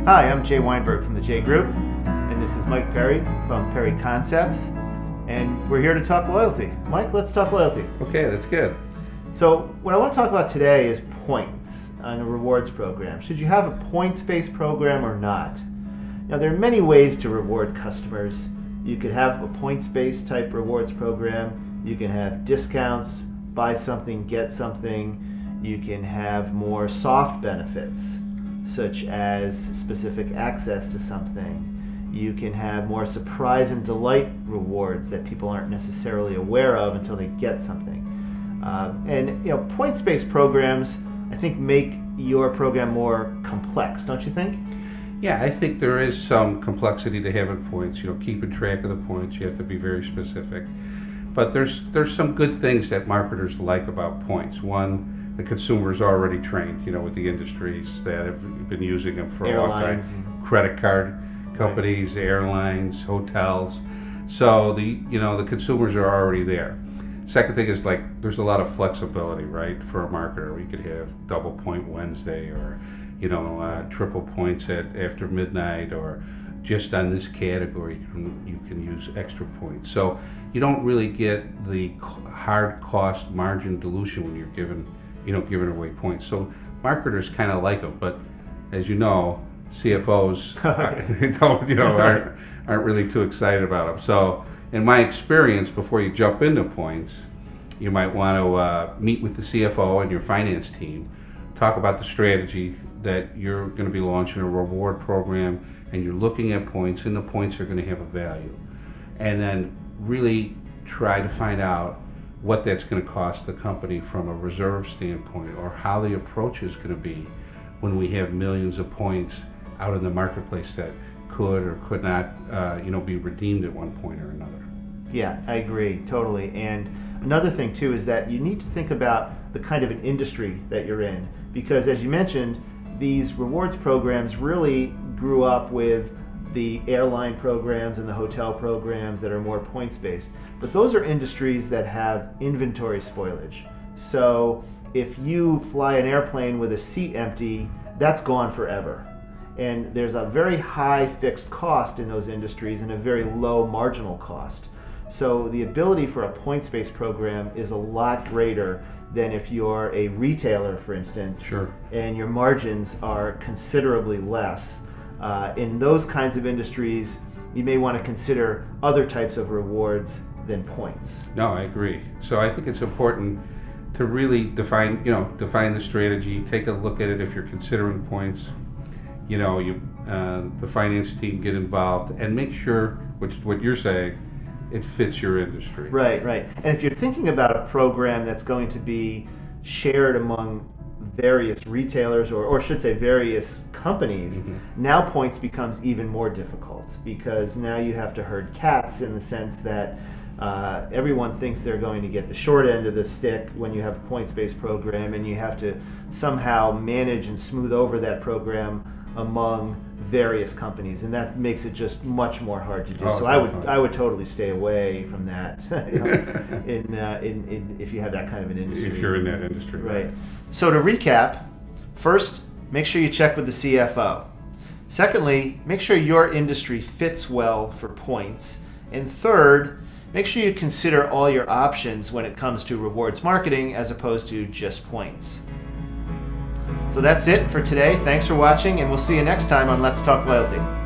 Hi, I'm Jay Weinberg from the J Group, and this is Mike Perry from Perry Concepts, and we're here to talk loyalty. Mike, let's talk loyalty. Okay, that's good. So what I want to talk about today is points on a rewards program. Should you have a points-based program or not? Now, there are many ways to reward customers. You could have a points-based type rewards program. You can have discounts, buy something, get something. You can have more soft benefits, such as specific access to something. You can have more surprise and delight rewards that people aren't necessarily aware of until they get something. Points-based programs, I think, make your program more complex, don't you think? Yeah, I think there is some complexity to having points. Keeping track of the points, you have to be very specific. But there's some good things that marketers like about points. One, the consumer's already trained, with the industries that have been using them for a long time. Credit card companies, right. Airlines, hotels. So the consumers are already there. Second thing is, there's a lot of flexibility, right, for a marketer. We could have double point Wednesday, or triple points after midnight, or just on this category you can use extra points. So you don't really get the hard cost margin dilution when you're giving away points. So marketers kind of like them, but as you know, CFOs aren't really too excited about them. So in my experience, before you jump into points, you might want to meet with the CFO and your finance team, talk about the strategy that you're going to be launching a reward program, and you're looking at points, and the points are going to have a value. And then really try to find out what that's going to cost the company from a reserve standpoint, or how the approach is going to be when we have millions of points out in the marketplace that could or could not be redeemed at one point or another. Yeah, I agree totally. And another thing too is that you need to think about the kind of an industry that you're in, because as you mentioned, these rewards programs really grew up with the airline programs and the hotel programs that are more points-based. But those are industries that have inventory spoilage. So if you fly an airplane with a seat empty, that's gone forever. And there's a very high fixed cost in those industries and a very low marginal cost. So the ability for a points-based program is a lot greater than if you're a retailer, for instance, Sure. and your margins are considerably less. In those kinds of industries, you may want to consider other types of rewards than points. No, I agree. So I think it's important to really define the strategy, take a look at it if you're considering points. The finance team get involved and make sure, which is what you're saying, it fits your industry. Right. And if you're thinking about a program that's going to be shared among various retailers, or should say various companies, now points becomes even more difficult, because now you have to herd cats in the sense that everyone thinks they're going to get the short end of the stick when you have a points-based program, and you have to somehow manage and smooth over that program among various companies, and that makes it just much more hard to do. So I would totally stay away from that if you have that kind of an industry. If you're in that industry. Right. So to recap, first, make sure you check with the CFO. Secondly, make sure your industry fits well for points. And third, make sure you consider all your options when it comes to rewards marketing as opposed to just points. So that's it for today. Thanks for watching, and we'll see you next time on Let's Talk Loyalty.